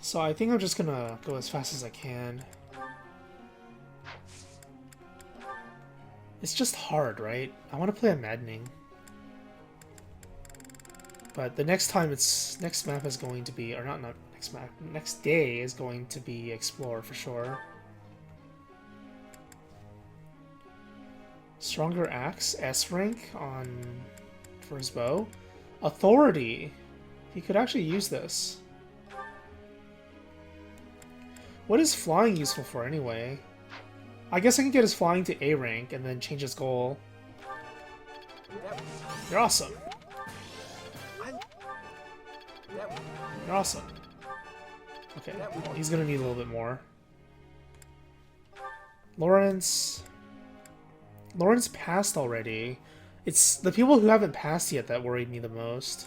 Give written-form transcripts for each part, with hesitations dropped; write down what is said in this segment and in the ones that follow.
So I think I'm just gonna go as fast as I can. It's just hard, right? I want to play a maddening. But the next time next map is going to be, or not next map, next day is going to be Explore for sure. Stronger axe, S rank for his bow. Authority. He could actually use this. What is flying useful for anyway? I guess I can get his flying to A rank and then change his goal. You're awesome. You're awesome. Okay, well, he's gonna need a little bit more. Lawrence passed already. It's the people who haven't passed yet that worried me the most.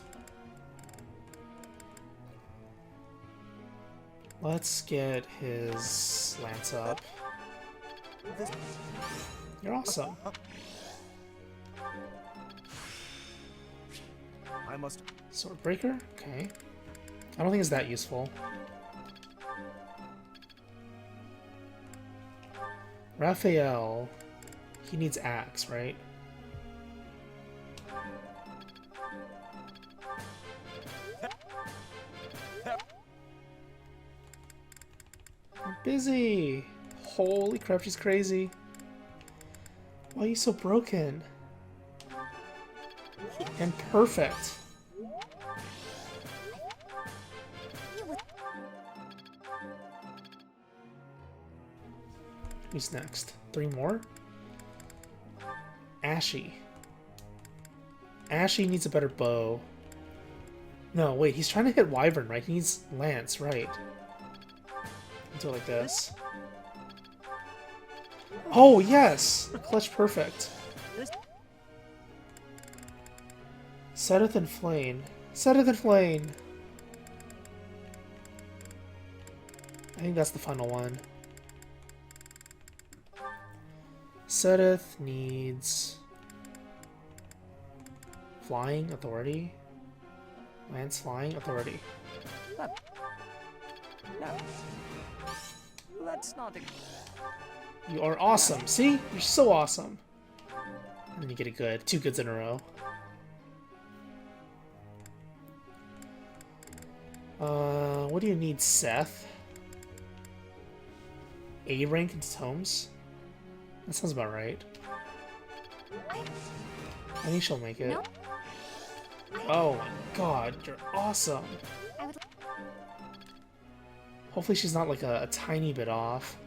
Let's get his lance up. You're awesome. I must. Swordbreaker? Okay. I don't think it's that useful. Raphael. He needs axe, right? I'm busy. Holy crap, she's crazy. Why are you so broken? And perfect. Who's next? 3 more? Ashy. Ashy needs a better bow. No, wait, he's trying to hit Wyvern, right? He needs lance, right? Do it like this. Oh, yes! Clutch perfect. Setteth and Flame. Setteth and Flame! I think that's the final one. Setteth needs flying authority. Lance flying authority. No. Let's not. You are awesome. See? You're so awesome. And then you get a good. 2 goods in a row. What do you need, Seth? A rank into tomes? That sounds about right. I think she'll make it. Oh my god, you're awesome. Hopefully she's not like a tiny bit off.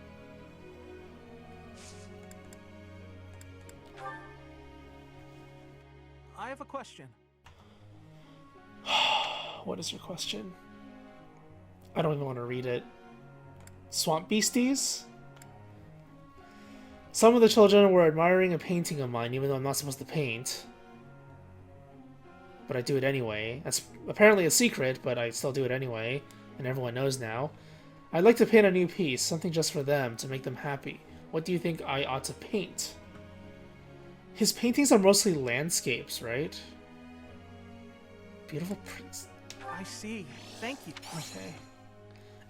I have a question. What is your question? I don't even want to read it. Swamp Beasties? Some of the children were admiring a painting of mine, even though I'm not supposed to paint. But I do it anyway. That's apparently a secret, but I still do it anyway, and everyone knows now. I'd like to paint a new piece, something just for them, to make them happy. What do you think I ought to paint? His paintings are mostly landscapes, right? Beautiful prints. I see. Thank you. Okay.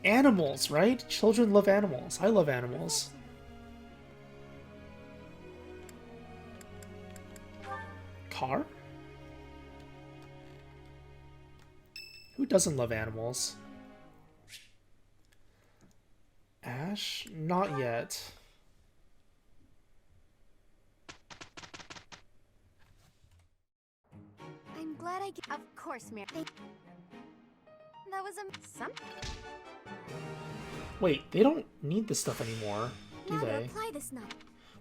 Animals, right? Children love animals. I love animals. Car? Who doesn't love animals? Ash? Not yet. I'm glad I get. Of course, Mary. That was some. Wait, they don't need this stuff anymore, do Now to they? apply this knowledge.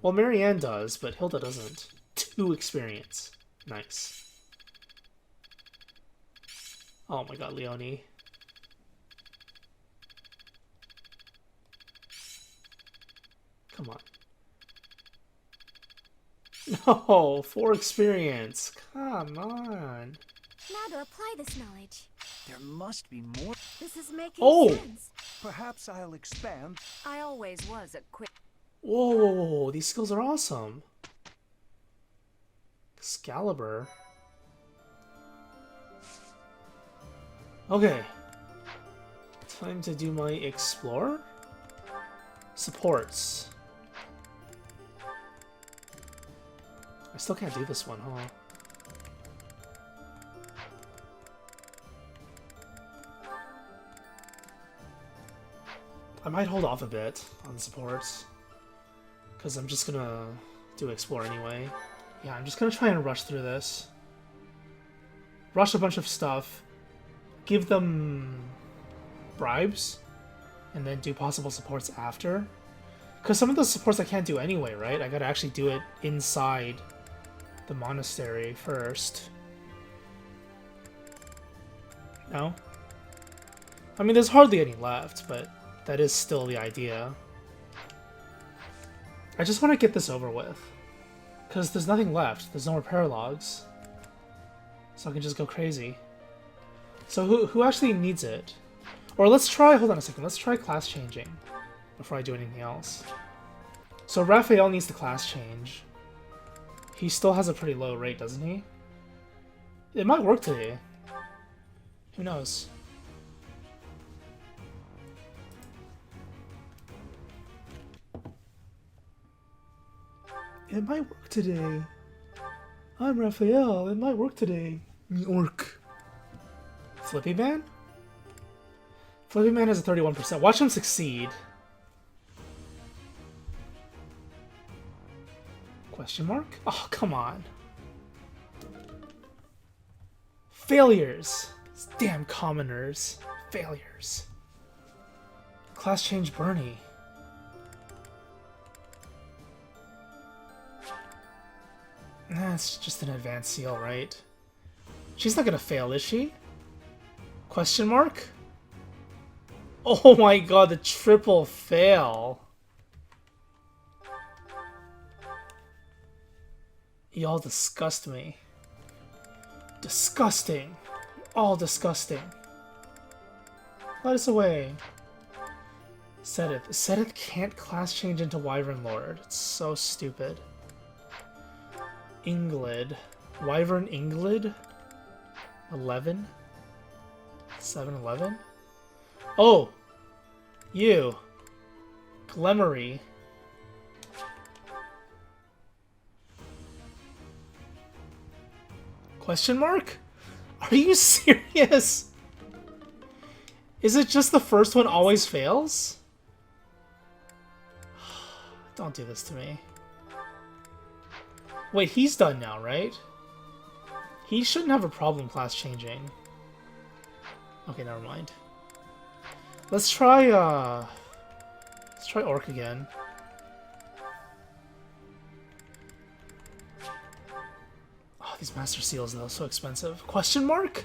Well, Marianne does, but Hilda doesn't. 2 experience. Nice. Oh my god, Leonie. Come on. No, 4 experience. Come on. Now to apply this knowledge. There must be more. This is making Oh! sense. Perhaps I'll expand. I always was a quick. Whoa, whoa, whoa, whoa, these skills are awesome. Excalibur. Okay. Time to do my explore? Supports. I still can't do this one, huh? I might hold off a bit on supports, because I'm just gonna do explore anyway. Yeah, I'm just gonna try and rush through this. Rush a bunch of stuff, give them bribes, and then do possible supports after. Because some of the supports I can't do anyway, right? I gotta actually do it inside the monastery first. No? I mean, there's hardly any left, but that is still the idea. I just want to get this over with. Because there's nothing left. There's no repair logs. So I can just go crazy. So who actually needs it? Or let's try, hold on a second, let's try class changing before I do anything else. So Raphael needs the class change. He still has a pretty low rate, doesn't he? It might work today. Who knows? It might work today. I'm Raphael, it might work today. Me orc. Flippy Man? Flippy Man has a 31%. Watch him succeed. Question mark? Oh, come on. Failures. These damn commoners. Failures. Class change Bernie. That's just an advanced seal, right? She's not gonna fail, is she? Question mark? Oh my god, the triple fail. Y'all disgust me. Disgusting. All disgusting. Let us away. Sedith. Sedith can't class change into Wyvern Lord. It's so stupid. Inglid. Wyvern Inglid? 11? 7-11? Oh! You! Glemery. Question mark? Are you serious? Is it just the first one always fails? Don't do this to me. Wait, he's done now, right? He shouldn't have a problem class changing. Okay, never mind. Let's try Orc again. Oh, these Master Seals, though, so expensive. Question mark?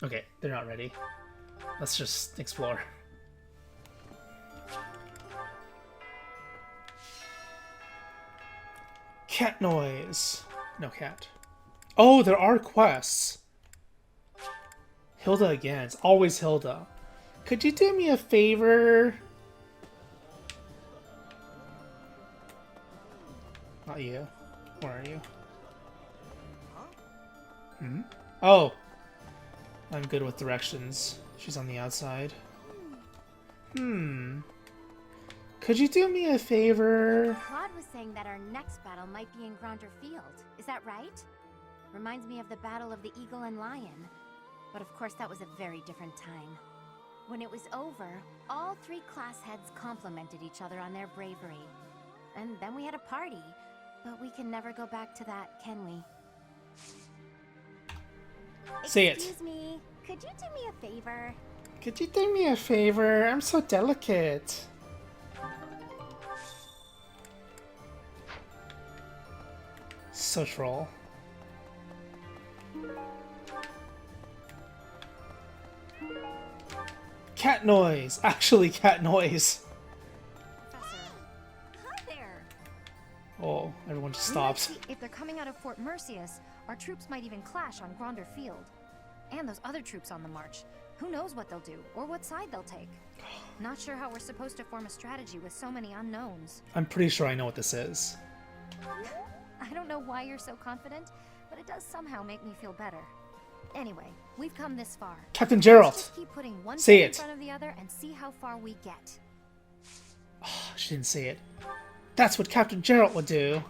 Okay, they're not ready. Let's just explore. Cat noise. No cat. Oh, there are quests. Hilda again. It's always Hilda. Could you do me a favor? Not you. Where are you? Hmm? Oh. I'm good with directions. She's on the outside. Could you do me a favor? Claude was saying that our next battle might be in Gronder Field. Is that right? Reminds me of the Battle of the Eagle and Lion. But of course that was a very different time. When it was over, all three class heads complimented each other on their bravery. And then we had a party. But we can never go back to that, can we? Say it. Excuse me, could you do me a favor? Could you do me a favor? I'm so delicate. So troll. Cat noise! Actually, cat noise. Professor. Hi there. Oh, everyone just We might stops. see- If they're coming out of Fort Mercius, our troops might even clash on Gronder Field. And those other troops on the march. Who knows what they'll do, or what side they'll take. Not sure how we're supposed to form a strategy with so many unknowns. I'm pretty sure I know what this is. I don't know why you're so confident, but it does somehow make me feel better. Anyway, we've come this far. Captain Let's Geralt. just keep putting one Say foot in it. front of the other and see how far we get. She didn't say it. That's what Captain Geralt would do.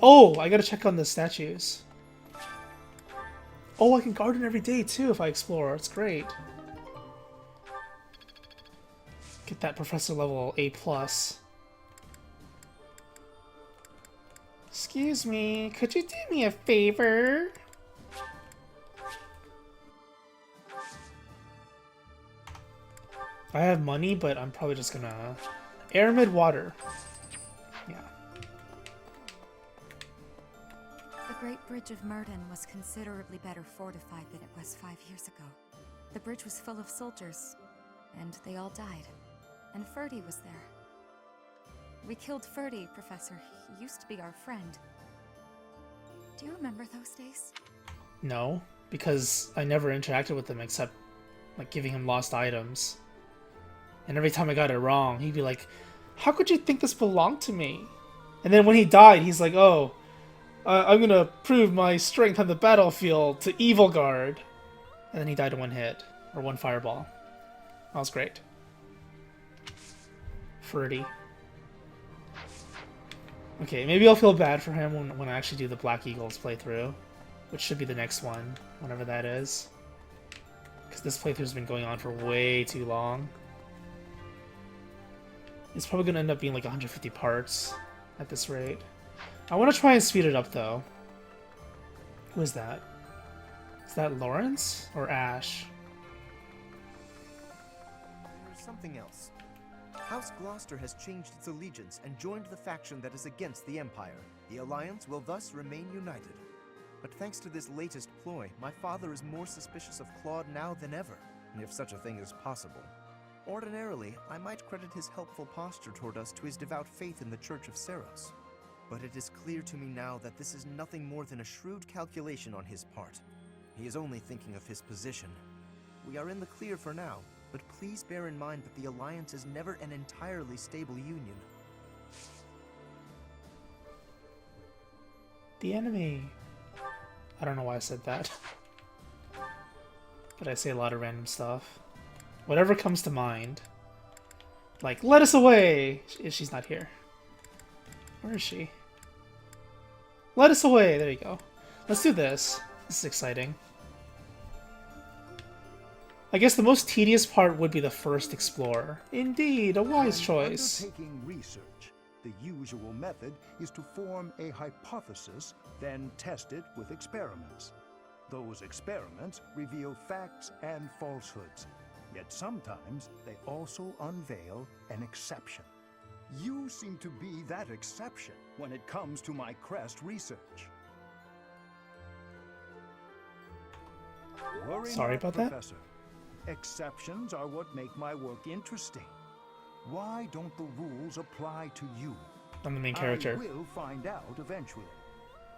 Oh, I gotta check on the statues. Oh, I can garden every day too if I explore. It's great. Get that professor level A+. Excuse me, could you do me a favor? I have money, but I'm probably just gonna... Aramid water. Yeah. The Great Bridge of Maiden was considerably better fortified than it was 5 years ago. The bridge was full of soldiers, and they all died. And Ferdy was there. We killed Ferdy, Professor. He used to be our friend. Do you remember those days? No, because I never interacted with him except like giving him lost items. And every time I got it wrong, he'd be like, "How could you think this belonged to me?" And then when he died, he's like, "Oh, I'm gonna prove my strength on the battlefield to Evil Guard." And then he died in one hit, or one fireball. That was great. Ferdy. Okay, maybe I'll feel bad for him when I actually do the Black Eagles playthrough, which should be the next one, whenever that is. Because this playthrough's been going on for way too long. It's probably going to end up being like 150 parts at this rate. I want to try and speed it up, though. Who is that? Is that Lawrence or Ash? There's something else. House Gloucester has changed its allegiance and joined the faction that is against the Empire. The Alliance will thus remain united. But thanks to this latest ploy, my father is more suspicious of Claude now than ever, if such a thing is possible. Ordinarily, I might credit his helpful posture toward us to his devout faith in the Church of Seros. But it is clear to me now that this is nothing more than a shrewd calculation on his part. He is only thinking of his position. We are in the clear for now, but please bear in mind that the Alliance is never an entirely stable union. The enemy. I don't know why I said that. But I say a lot of random stuff. Whatever comes to mind. Like, let us away! She's not here. Where is she? Let us away! There you go. Let's do this. This is exciting. I guess the most tedious part would be the first explorer. Indeed, a wise choice. Undertaking research, the usual method is to form a hypothesis, then test it with experiments. Those experiments reveal facts and falsehoods, yet sometimes they also unveil an exception. You seem to be that exception when it comes to my crest research. Worry Sorry not, about that. Professor. Exceptions are what make my work interesting. Why don't the rules apply to you? I'm the main character. I will find out eventually.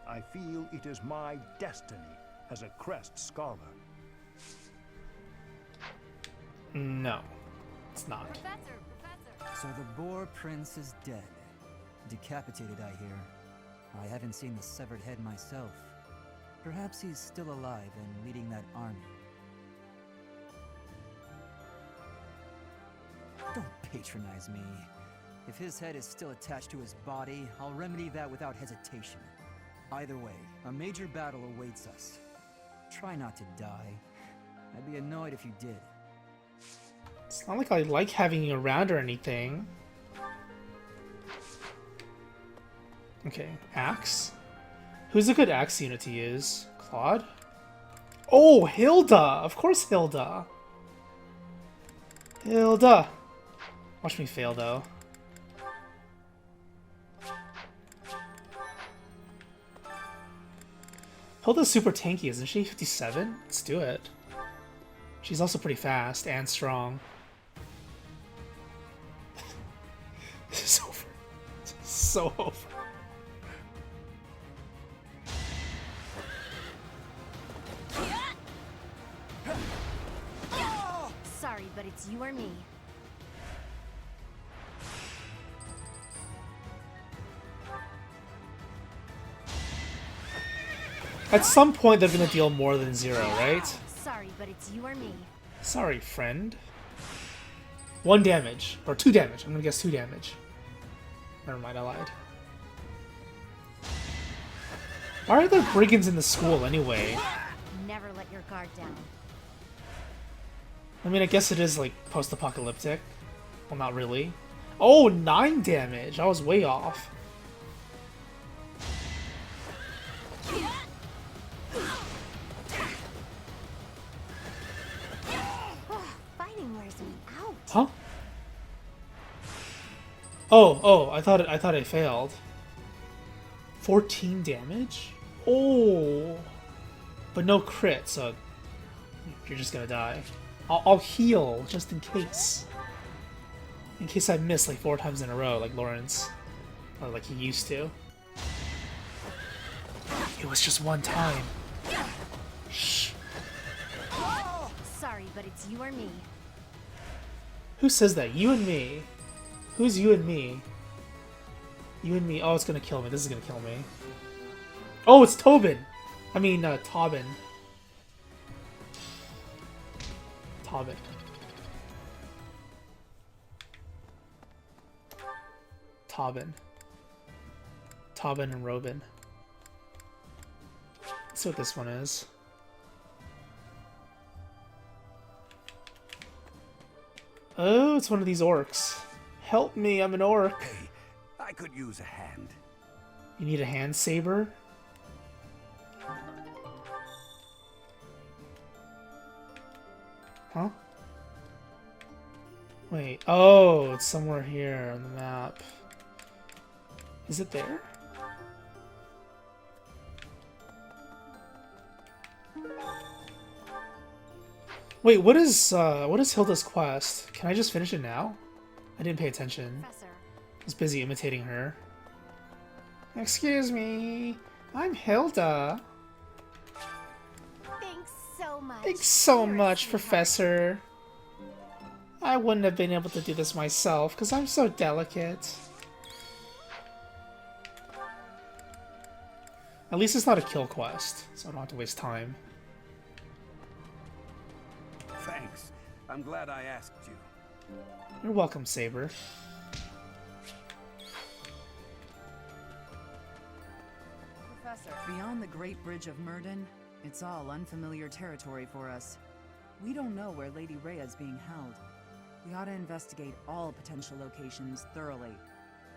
I feel it is my destiny as a Crest scholar. No, it's not. So the Boar Prince is dead. Decapitated, I hear. I haven't seen the severed head myself. Perhaps he's still alive and leading that army. Don't patronize me. If his head is still attached to his body, I'll remedy that without hesitation. Either way, a major battle awaits us. Try not to die. I'd be annoyed if you did. It's not like I like having you around or anything. Okay, axe? Who's a good axe unit to use? Claude? Oh, Hilda! Of course Hilda! Hilda! Watch me fail, though. Hilda's super tanky, isn't she? 57? Let's do it. She's also pretty fast and strong. This is over. This is so over. Sorry, but it's you or me. At some point, they're gonna deal more than 0, right? Sorry, but it's you or me. Sorry, friend. 1 damage. Or 2 damage. I'm gonna guess 2 damage. Never mind, I lied. Why are there brigands in the school, anyway? Never let your guard down. I mean, I guess it is, like, post-apocalyptic. Well, not really. Oh, 9 damage! I was way off. Fighting wears me out. Huh? Oh, I thought I failed. 14 damage? Oh. But no crit, so you're just gonna die. I'll heal just in case. In case I miss like 4 times in a row, like Lawrence. Or like he used to. It was just 1 time. Shh. Sorry, but it's you or me. Who says that? You and me. Who's you and me? You and me. Oh, it's gonna kill me. This is gonna kill me. Oh, it's Tobin! I mean, Tobin. Tobin. Tobin. Tobin and Robin. Let's see what this one is. Oh, it's one of these orcs. Help me, I'm an orc. Hey, I could use a hand. You need a hand saber? Huh? Wait, oh, it's somewhere here on the map. Is it there? Wait, what is Hilda's quest? Can I just finish it now? I didn't pay attention. Professor. I was busy imitating her. Excuse me, I'm Hilda. Thanks so much. Thanks so You're a much, sweetheart. Professor. I wouldn't have been able to do this myself, because I'm so delicate. At least it's not a kill quest, so I don't have to waste time. Thanks. I'm glad I asked you. You're welcome, Saber. Professor, beyond the Great Bridge of Maiden, it's all unfamiliar territory for us. We don't know where Lady Rhea's being held. We ought to investigate all potential locations thoroughly.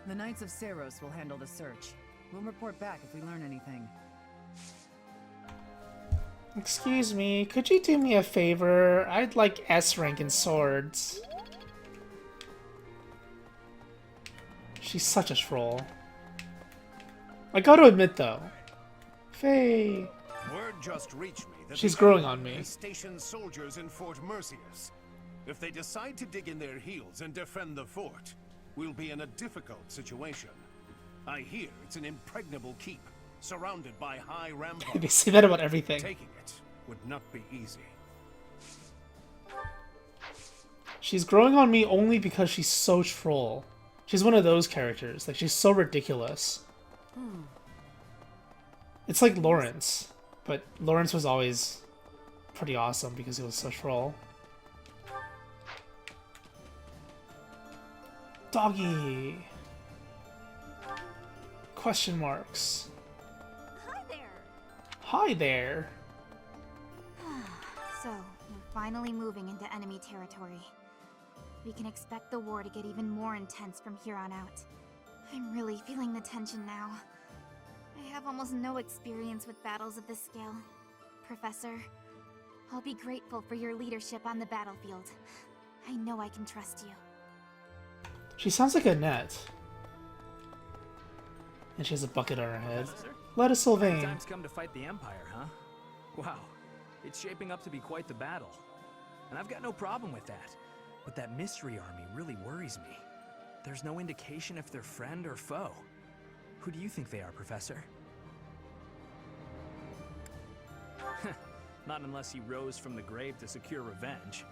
The Knights of Seiros will handle the search. We'll report back if we learn anything. Excuse me, could you do me a favor? I'd like S rank in swords. She's such a troll. I gotta admit though, Faye. Word just reached me that She's the growing Emblem on me. has stationed soldiers in Fort Mercius. If they decide to dig in their heels and defend the fort, we'll be in a difficult situation. I hear it's an impregnable keep, surrounded by high They ramparts. say that about everything. Taking it would not be easy. She's growing on me only because she's so troll. She's one of those characters. Like, she's so ridiculous. It's like Lawrence. But Lawrence was always pretty awesome because he was so troll. Doggy! Question marks. Hi there. Hi there. So, we're finally moving into enemy territory. We can expect the war to get even more intense from here on out. I'm really feeling the tension now. I have almost no experience with battles of this scale. Professor, I'll be grateful for your leadership on the battlefield. I know I can trust you. She sounds like Annette. And she has a bucket on her head. Let us Sylvain. Time's come to fight the Empire, huh? Wow, it's shaping up to be quite the battle. And I've got no problem with that. But that mystery army really worries me. There's no indication if they're friend or foe. Who do you think they are, Professor? Not unless he rose from the grave to secure revenge.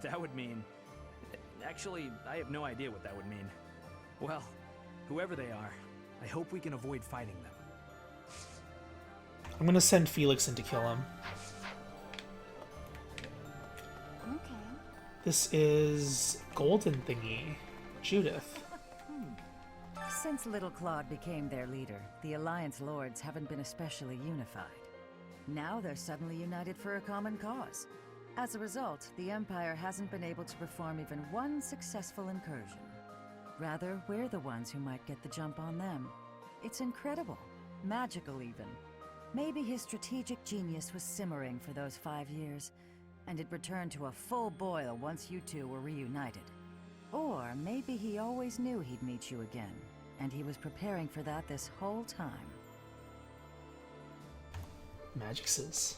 That would mean... Actually, I have no idea what that would mean. Well, whoever they are, I hope we can avoid fighting them. I'm gonna send Felix in to kill him. Okay. This is golden thingy. Judith. Since Little Claude became their leader, the Alliance Lords haven't been especially unified. Now they're suddenly united for a common cause. As a result, the Empire hasn't been able to perform even one successful incursion. Rather, we're the ones who might get the jump on them. It's incredible. Magical, even. Maybe his strategic genius was simmering for those 5 years, and it returned to a full boil once you two were reunited. Or maybe he always knew he'd meet you again, and he was preparing for that this whole time. Magixes.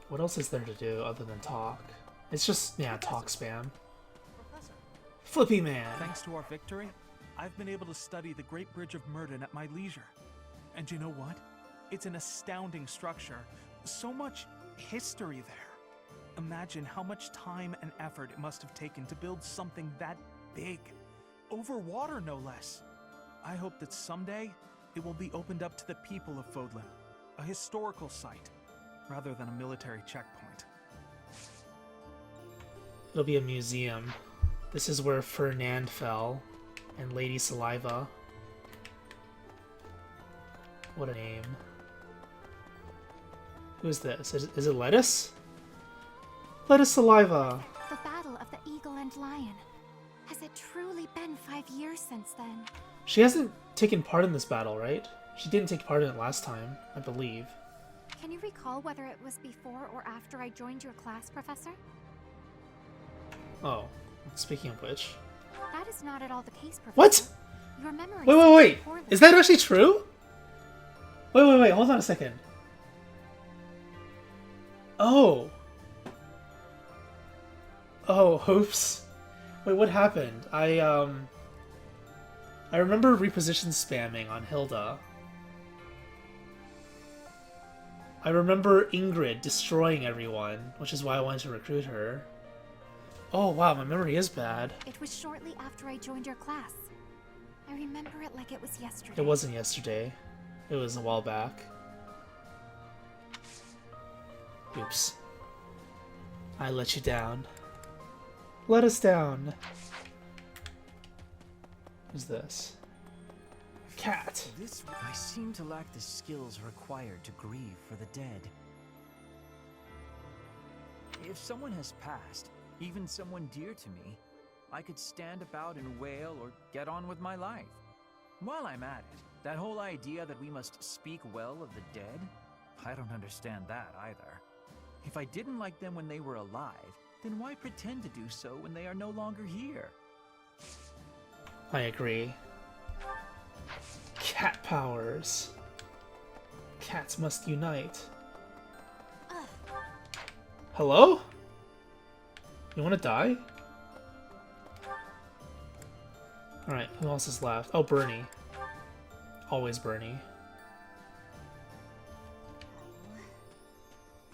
What else is there to do other than talk? It's just, yeah, talk spam. Professor. Flippy Man. Thanks to our victory, I've been able to study the Great Bridge of Murden at my leisure. And you know what? It's an astounding structure. So much history there. Imagine how much time and effort it must have taken to build something that big. Over water, no less. I hope that someday it will be opened up to the people of Fodlan. A historical site, rather than a military checkpoint. It'll be a museum. This is where Fernand fell, and Lady Saliva. What a name. Who is this? Is it Lettuce? Lettuce Saliva! The Battle of the Eagle and Lion. Has it truly been 5 years since then? She hasn't taken part in this battle, right? She didn't take part in it last time, I believe. Can you recall whether it was before or after I joined your class, Professor? Oh, speaking of which. That is not at all the case, Professor. What? Your memory Wait! serves poorly. Is that actually true? Wait, hold on a second. Oh. Oh, oops. Wait, what happened? I remember reposition spamming on Hilda. I remember Ingrid destroying everyone, which is why I wanted to recruit her. Oh wow, my memory is bad. It was shortly after I joined your class. I remember it like it was yesterday. It wasn't yesterday. It was a while back. Oops. I let you down. Let us down. Who's this? Cat. I seem to lack the skills required to grieve for the dead. If someone has passed, even someone dear to me, I could stand about and wail or get on with my life. While I'm at it, that whole idea that we must speak well of the dead, I don't understand that either. If I didn't like them when they were alive, then why pretend to do so when they are no longer here? I agree. Cat powers. Cats must unite. Hello? You wanna die? Alright, who else is left? Oh, Bernie. Always Bernie.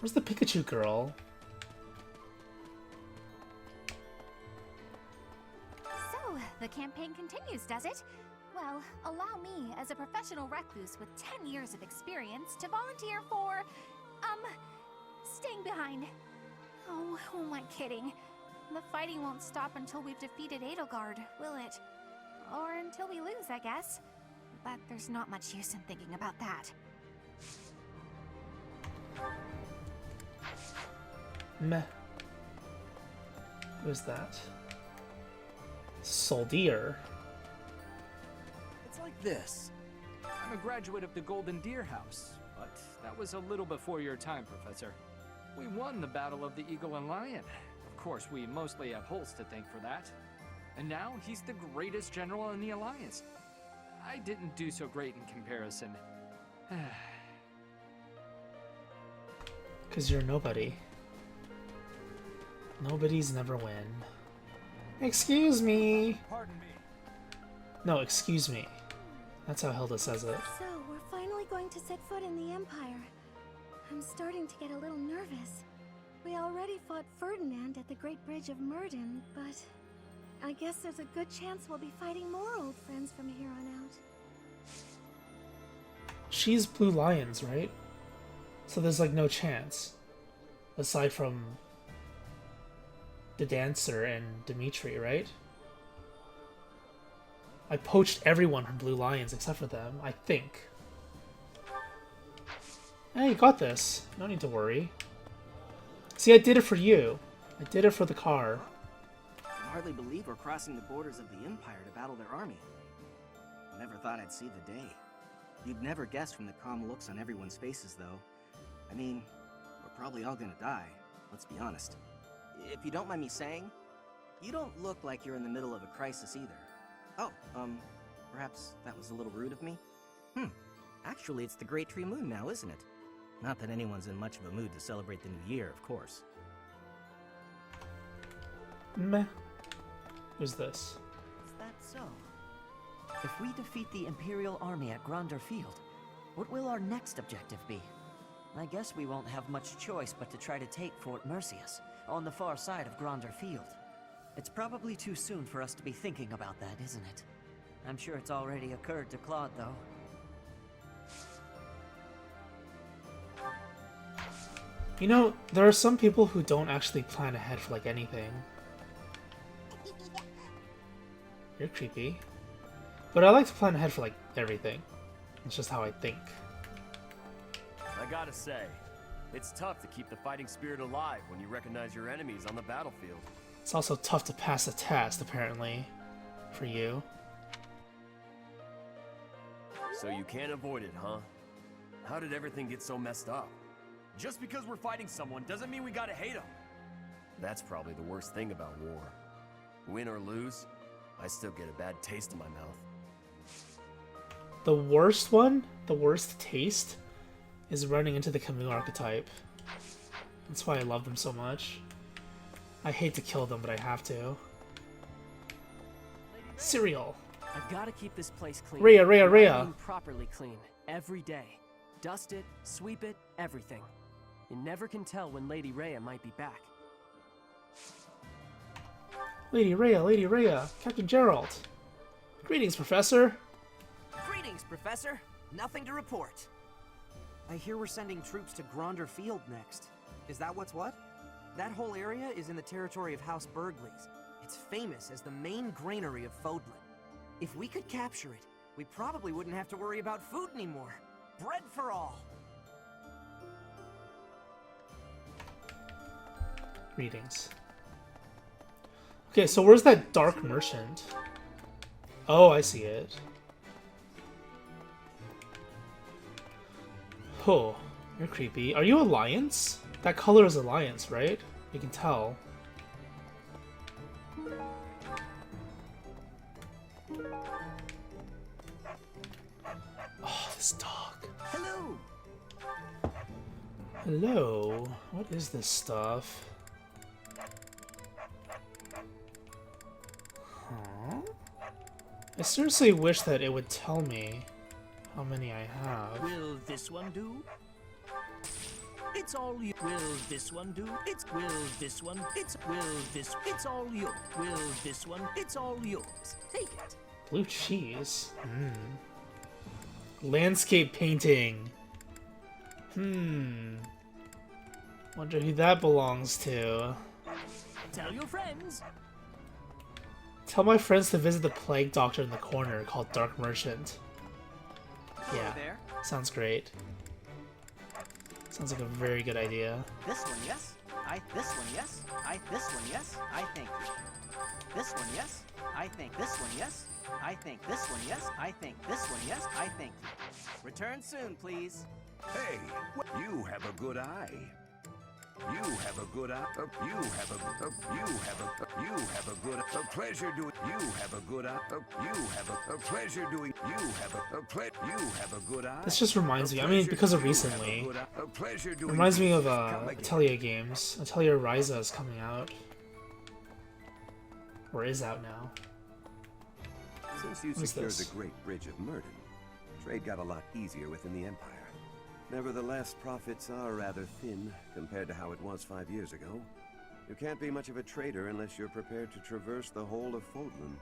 Where's the Pikachu girl? So, the campaign continues, does it? Well, allow me, as a professional recluse with 10 years of experience, to volunteer for, staying behind. Oh, who am I kidding? The fighting won't stop until we've defeated Edelgard, will it? Or until we lose, I guess. But there's not much use in thinking about that. Meh. Who's that? Soldier. It's like this. I'm a graduate of the Golden Deer House, but that was a little before your time, Professor. We won the Battle of the Eagle and Lion. Of course, we mostly have Holst to thank for that. And now he's the greatest general in the Alliance. I didn't do so great in comparison. 'Cause you're nobody. Nobody's never win. Excuse me. Pardon me. No, excuse me. That's how Hilda says it. So, we're finally going to set foot in the Empire. I'm starting to get a little nervous. We already fought Ferdinand at the Great Bridge of Murden, but I guess there's a good chance we'll be fighting more old friends from here on out. She's Blue Lions, right? So there's like no chance. Aside from the dancer and Dimitri, right? I poached everyone from Blue Lions except for them, I think. Hey, you got this. No need to worry. See, I did it for you. I did it for the car. I can hardly believe we're crossing the borders of the Empire to battle their army. Never thought I'd see the day. You'd never guess from the calm looks on everyone's faces, though. I mean, we're probably all gonna die, let's be honest. If you don't mind me saying, you don't look like you're in the middle of a crisis either. Oh, perhaps that was a little rude of me? Actually, it's the Great Tree Moon now, isn't it? Not that anyone's in much of a mood to celebrate the new year, of course. Meh. Who's this? Is that so? If we defeat the Imperial army at Gronder Field, what will our next objective be? I guess we won't have much choice but to try to take Fort Mercius, on the far side of Gronder Field. It's probably too soon for us to be thinking about that, isn't it? I'm sure it's already occurred to Claude, though. You know, there are some people who don't actually plan ahead for like anything. You're creepy. But I like to plan ahead for like everything. It's just how I think. I gotta say, it's tough to keep the fighting spirit alive when you recognize your enemies on the battlefield. It's also tough to pass a test, apparently, for you. So you can't avoid it, huh? How did everything get so messed up? Just because we're fighting someone doesn't mean we gotta hate them. That's probably the worst thing about war. Win or lose, I still get a bad taste in my mouth. The worst one, the worst taste, is running into the Camus archetype. That's why I love them so much. I hate to kill them, but I have to. Cereal. I've got to keep this place clean. Rhea. I mean properly clean every day. Dust it, sweep it, everything. You never can tell when Lady Rhea might be back. Lady Rhea, Captain Gerald. Greetings, Professor. Greetings, Professor. Nothing to report. I hear we're sending troops to Gronder Field next. Is that what's what? That whole area is in the territory of House Burgleys. It's famous as the main granary of Fodlan. If we could capture it, we probably wouldn't have to worry about food anymore. Bread for all! Greetings. Okay, so where's that dark merchant? Oh, I see it. Oh, you're creepy. Are you Alliance? That color is Alliance, right? You can tell. Oh, this dog. Hello! Hello? What is this stuff? Huh? I seriously wish that it would tell me how many I have. Will this one do? It's all you. Will this one do? It's will this one. It's all you. Will this one? It's all yours. Take it. Blue cheese. Landscape painting. Wonder who that belongs to. Tell your friends. Tell my friends to visit the plague doctor in the corner called Dark Merchant. Yeah, sounds great. Sounds like a very good idea. This one, yes. This one, yes. This one, yes. I think. This one, yes. I think. This one, yes. I think. This one, yes. I think. This one, yes. I think. Return soon, please. Hey, you have a good eye. You have a good eye. You have a good a pleasure doing. You have a good eye. You have a pleasure doing. You have a good eye. This just reminds me. I mean, because of recently, it reminds me of Atelier games. Atelier Ryza is coming out, or is out now. Since you secured the Great Bridge of Murden, trade got a lot easier within the Empire. Nevertheless, profits are rather thin compared to how it was 5 years ago. You can't be much of a trader unless you're prepared to traverse the whole of Fodlan.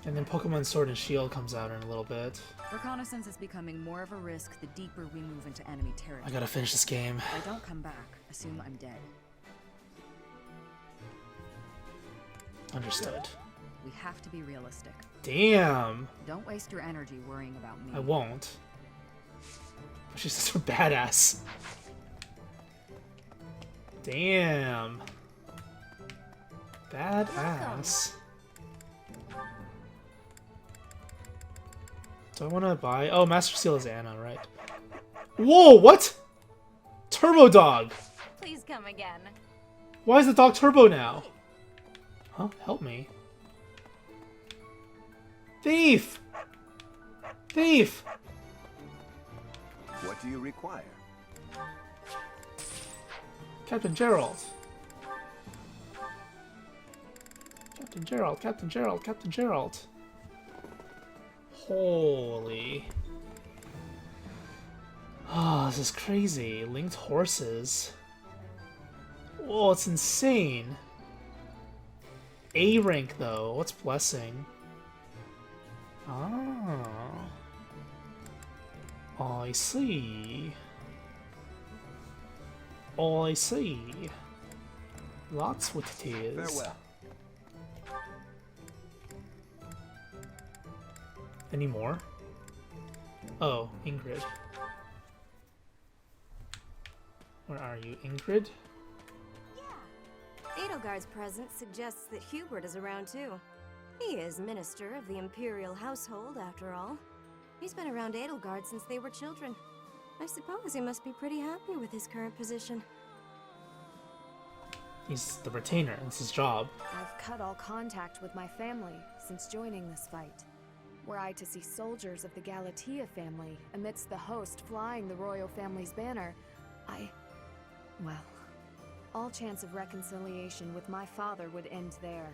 And then Pokemon Sword and Shield comes out in a little bit. Reconnaissance is becoming more of a risk the deeper we move into enemy territory. I gotta finish this game. If I don't come back, assume I'm dead. Understood. We have to be realistic. Damn! Don't waste your energy worrying about me. I won't. She's such a badass. Damn. Badass. Do I want to buy... Oh, Master Seal is Anna, right? Whoa, what? Turbo Dog! Please come again. Why is the dog Turbo now? Huh? Help me. Thief! Thief! What do you require? Captain Gerald. Captain Gerald, Captain Gerald, Captain Gerald. Holy. Oh, this is crazy. Linked horses. Whoa, it's insane. A rank though. What's blessing? Ah. I see. I see. Lots what it is. Farewell. Any more? Oh, Ingrid. Where are you, Ingrid? Edelgard's presence suggests that Hubert is around too. He is Minister of the Imperial Household, after all. He's been around Edelgard since they were children. I suppose he must be pretty happy with his current position. He's the retainer. It's his job. I've cut all contact with my family since joining this fight. Were I to see soldiers of the Galatea family amidst the host flying the royal family's banner, well, all chance of reconciliation with my father would end there.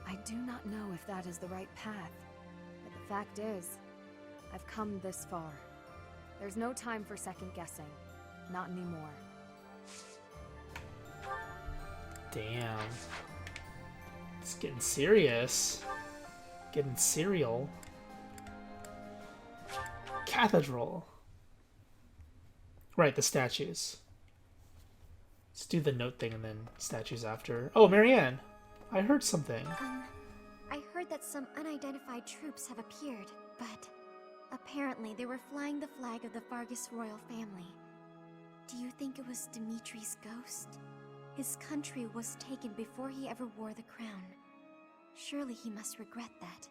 I do not know if that is the right path, but the fact is, I've come this far. There's no time for second guessing. Not anymore. Damn. It's getting serious. Getting serial. Cathedral. Right, the statues. Let's do the note thing and then statues after. Oh, Marianne! I heard something. I heard that some unidentified troops have appeared, but apparently they were flying the flag of the Vargas royal family. Do you think it was Dimitri's ghost? His country was taken before he ever wore the crown. Surely he must regret that.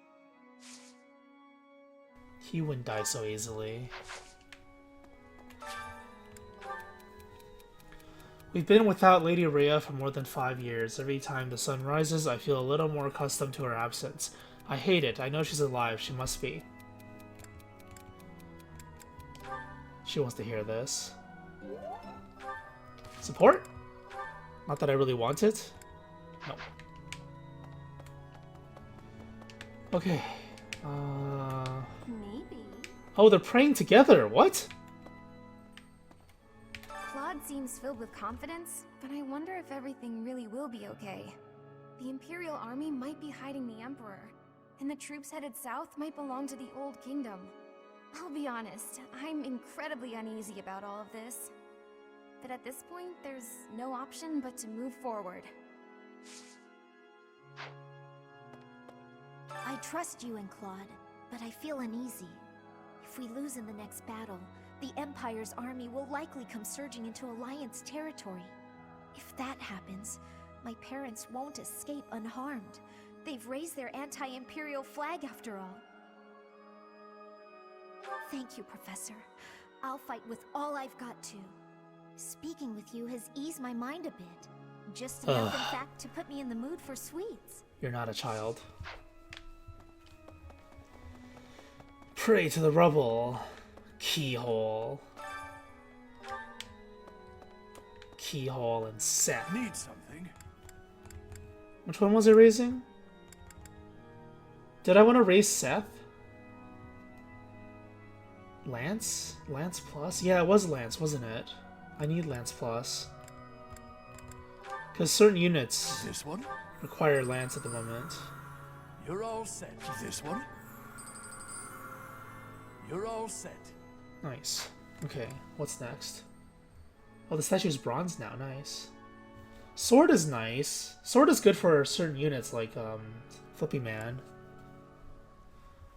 He wouldn't die so easily. We've been without Lady Rhea for more than 5 years. Every time the sun rises, I feel a little more accustomed to her absence. I hate it. I know she's alive. She must be. She wants to hear this. Support? Not that I really want it. No. Okay. Maybe. Oh, they're praying together. What? Claude seems filled with confidence, but I wonder if everything really will be okay. The Imperial Army might be hiding the Emperor, and the troops headed south might belong to the Old Kingdom. I'll be honest, I'm incredibly uneasy about all of this. But at this point, there's no option but to move forward. I trust you and Claude, but I feel uneasy. If we lose in the next battle, the Empire's army will likely come surging into Alliance territory. If that happens, my parents won't escape unharmed. They've raised their anti-Imperial flag after all. Thank you, Professor. I'll fight with all I've got to. Speaking with you has eased my mind a bit. Just enough, in fact, to put me in the mood for sweets. You're not a child. Pray to the rubble. Keyhole. Keyhole and Seth. Need something. Which one was I raising? Did I want to raise Seth? Lance? Lance Plus? Yeah, it was Lance, wasn't it? I need Lance Plus. Because certain units This one? require lance at the moment. You're all set. This one? You're all set. Nice. Okay, what's next? Oh, the statue's bronze now. Nice. Sword is nice. Sword is good for certain units like Flippy Man.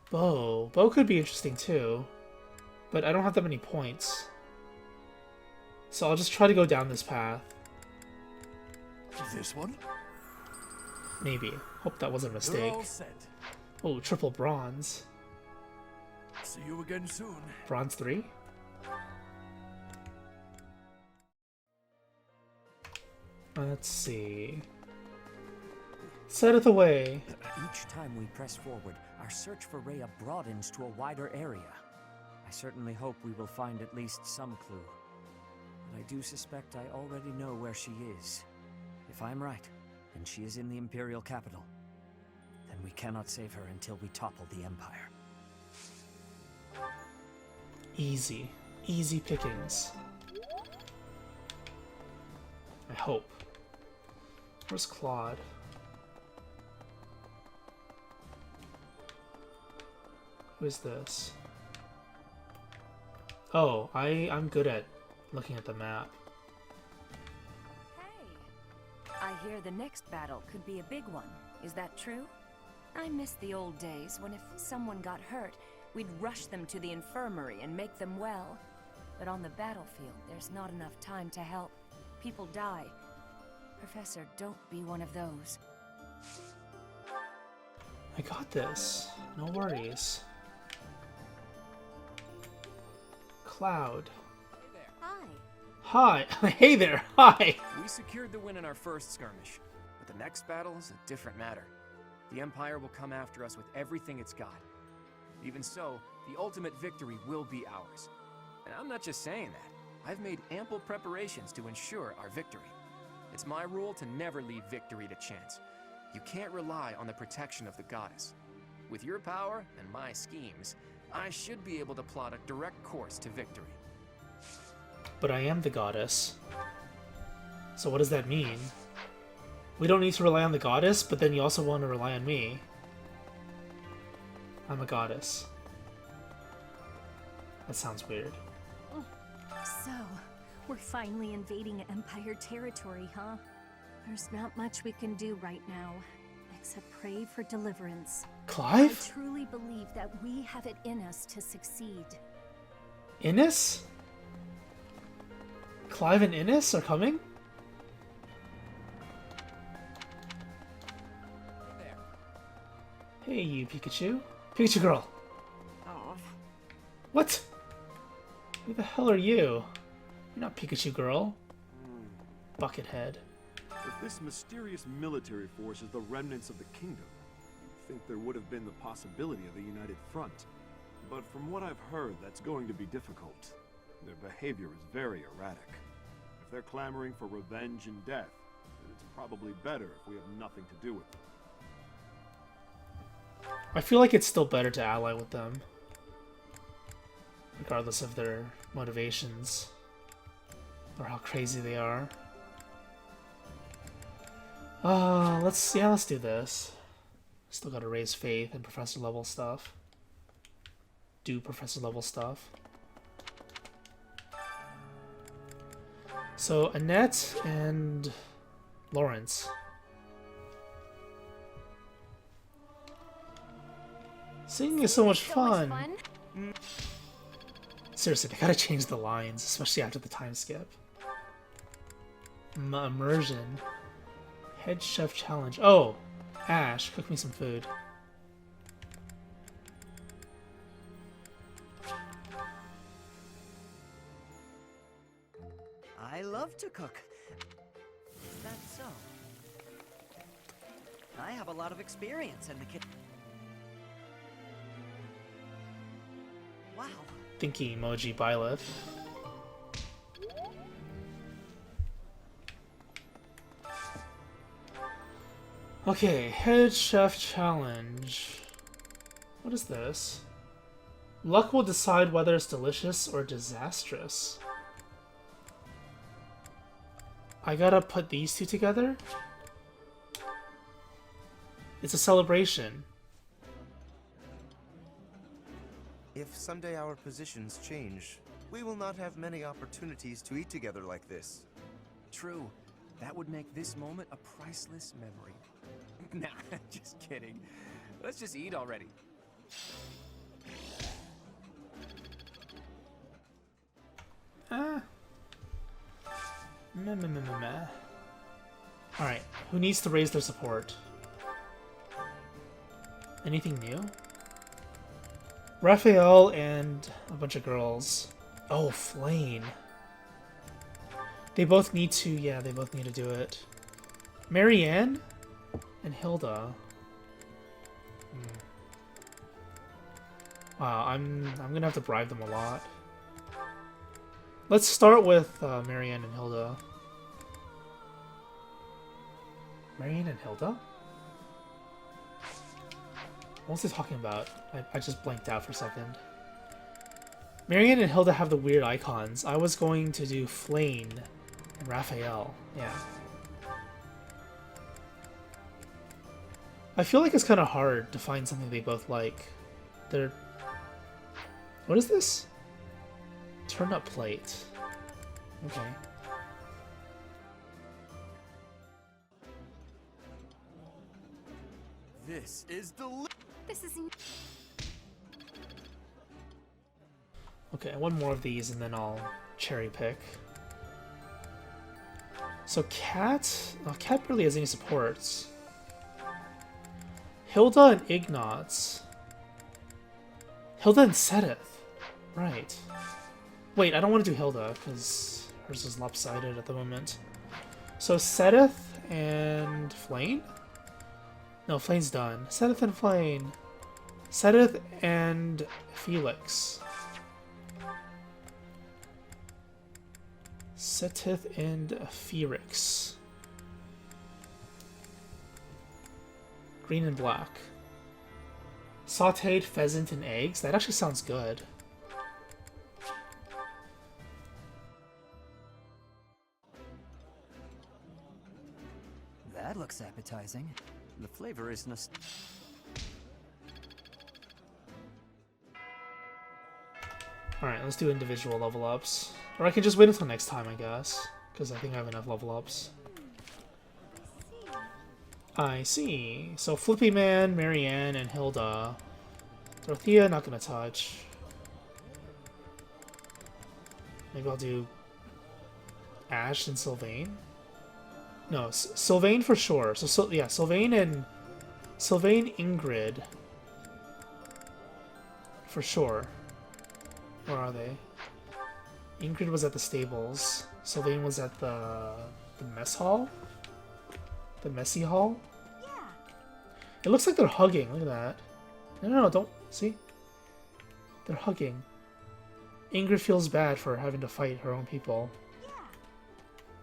Bow. Bow could be interesting too. But I don't have that many points. So I'll just try to go down this path. This one? Maybe. Hope that wasn't a mistake. You're all set. Oh, triple bronze. See you again soon. Bronze 3? Let's see. Set it away. Each time we press forward, our search for Rhea broadens to a wider area. I certainly hope we will find at least some clue. But I do suspect I already know where she is. If I'm right, and she is in the Imperial capital, then we cannot save her until we topple the Empire. Easy. Easy pickings. I hope. Where's Claude? Who is this? Oh, I'm good at looking at the map. I hear the next battle could be a big one. Is that true? I miss the old days when if someone got hurt, we'd rush them to the infirmary and make them well. But on the battlefield, there's not enough time to help. People die. Professor, don't be one of those. I got this. No worries. Cloud. Hi. Hi. Hey there. Hi. We secured the win in our first skirmish, but the next battle is a different matter. The Empire will come after us with everything it's got. Even so, the ultimate victory will be ours. And I'm not just saying that. I've made ample preparations to ensure our victory. It's my rule to never leave victory to chance. You can't rely on the protection of the goddess. With your power and my schemes, I should be able to plot a direct course to victory. But I am the goddess. So what does that mean? We don't need to rely on the goddess, but then you also want to rely on me. I'm a goddess. That sounds weird. So, we're finally invading Empire territory, huh? There's not much we can do right now, except pray for deliverance. Clive? I truly believe that we have it in us to succeed. Innis? Clive and Innis are coming? Hey, you Pikachu. Pikachu girl. Oh. What? Who the hell are you? You're not Pikachu girl. Buckethead. If this mysterious military force is the remnants of the kingdom, you'd think there would have been the possibility of a united front. But from what I've heard, that's going to be difficult. Their behavior is very erratic. If they're clamoring for revenge and death, then it's probably better if we have nothing to do with them. I feel like it's still better to ally with them, regardless of their motivations or how crazy they are. Let's do this. Still gotta raise faith in professor level stuff. Do professor level stuff. So Annette and Lawrence. Singing is so much fun. Seriously, they gotta change the lines, especially after the time skip. Immersion. Head chef challenge. Oh! Ash, cook me some food. I love to cook. Is that so? I have a lot of experience in the kitchen. Wow. Thinky emoji Byleth. Okay, head chef challenge. What is this? Luck will decide whether it's delicious or disastrous. I gotta put these two together? It's a celebration. If someday our positions change, we will not have many opportunities to eat together like this. True. That would make this moment a priceless memory. Nah, just kidding. Let's just eat already. Alright, who needs to raise their support? Anything new? Raphael and a bunch of girls. Oh, Flame. They both need to, yeah, they both need to do it. Marianne and Hilda. Wow, I'm gonna have to bribe them a lot. Let's start with Marianne and Hilda. Marianne and Hilda? What was he talking about? I just blanked out for a second. Marianne and Hilda have the weird icons. I was going to do Flame and Raphael. Yeah. I feel like it's kind of hard to find something they both like. They're... What is this? Turn-up plate. Okay. This is This is Okay, one more of these and then I'll cherry pick. So Cat... Oh, Cat barely has any supports. Hilda and Ignatz. Hilda and Sedith. Right. Wait, I don't want to do Hilda, because hers is lopsided at the moment. So Sedith and Flame? No, Flame's done. Sedith and Flame. Sedith and Felix. Sedith and Felix. Green and black. Sauteed pheasant and eggs? That actually sounds good. That looks appetizing. The flavor is Alright, let's do individual level ups. Or I can just wait until next time, I guess. Because I think I have enough level ups. I see. So Flippy Man, Marianne, and Hilda. Dorothea, not gonna touch. Maybe I'll do Ash and Sylvain. No, Sylvain for sure. So yeah, Sylvain, Ingrid. For sure. Where are they? Ingrid was at the stables. Sylvain was at the mess hall? The messy hall? Yeah. It looks like they're hugging. Look at that. No, don't. See? They're hugging. Ingrid feels bad for having to fight her own people.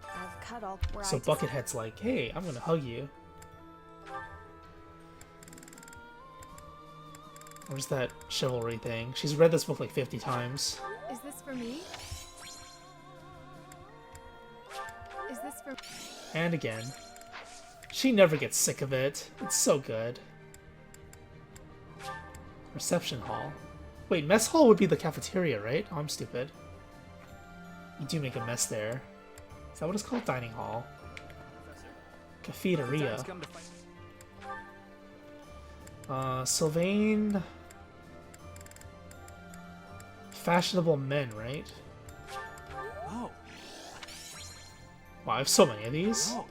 I've cut all where So Buckethead's like, hey, I'm gonna hug you. Where's that chivalry thing? She's read this book like 50 times. Is this for me? Is this for... And again. She never gets sick of it. It's so good. Reception hall. Wait, mess hall would be the cafeteria, right? Oh, I'm stupid. You do make a mess there. Is that what it's called? Dining hall. Cafeteria. Sylvain... Fashionable men, right? Oh. Wow, I have so many of these. Oh.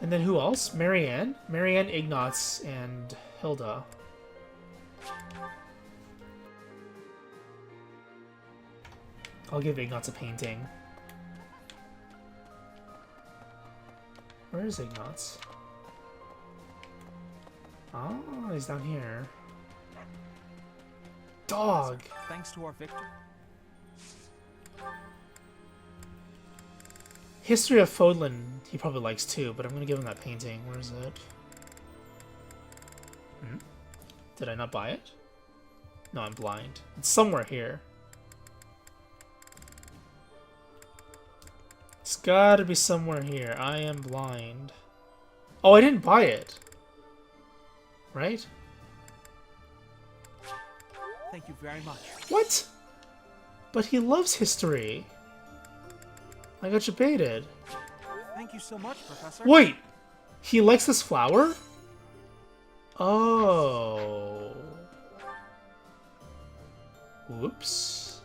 And then who else? Marianne. Marianne, Ignatz, and Hilda. I'll give Ignatz a painting. Where is Ignatz? Oh, he's down here. Dog! Thanks to our victor. History of Fodlan he probably likes too, but I'm gonna give him that painting. Where is it? Did I not buy it? No, I'm blind. It's somewhere here. It's gotta be somewhere here. I am blind. Oh, I didn't buy it. Right? Thank you very much. What? But he loves history. I got you baited. Thank you so much, Professor. Wait! He likes this flower? Oh. Whoops.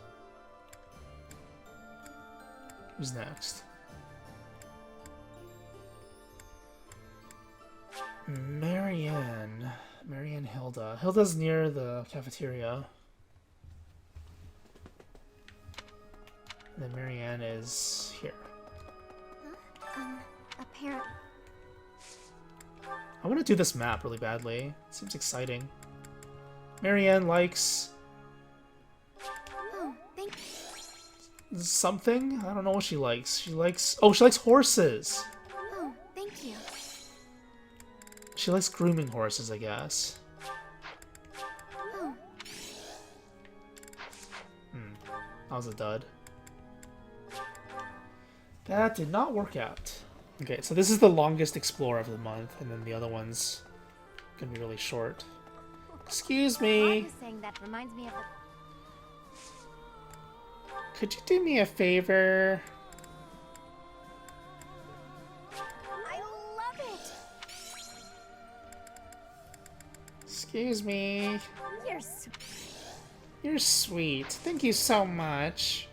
Who's next? Marianne. Marianne Hilda. Hilda's near the cafeteria. And then Marianne is here. Apparently. I want to do this map really badly. It seems exciting. Marianne likes... Oh, thank you. something? I don't know what she likes. She likes... oh, she likes horses! Oh, thank you. She likes grooming horses, I guess. Oh. That was a dud. That did not work out. Okay, so this is the longest Explorer of the month, and then the other one's gonna be really short. Excuse Well, I me. was saying that reminds me of the... Could you do me a favor? I love it! Excuse me. You're so... You're sweet. Thank you so much.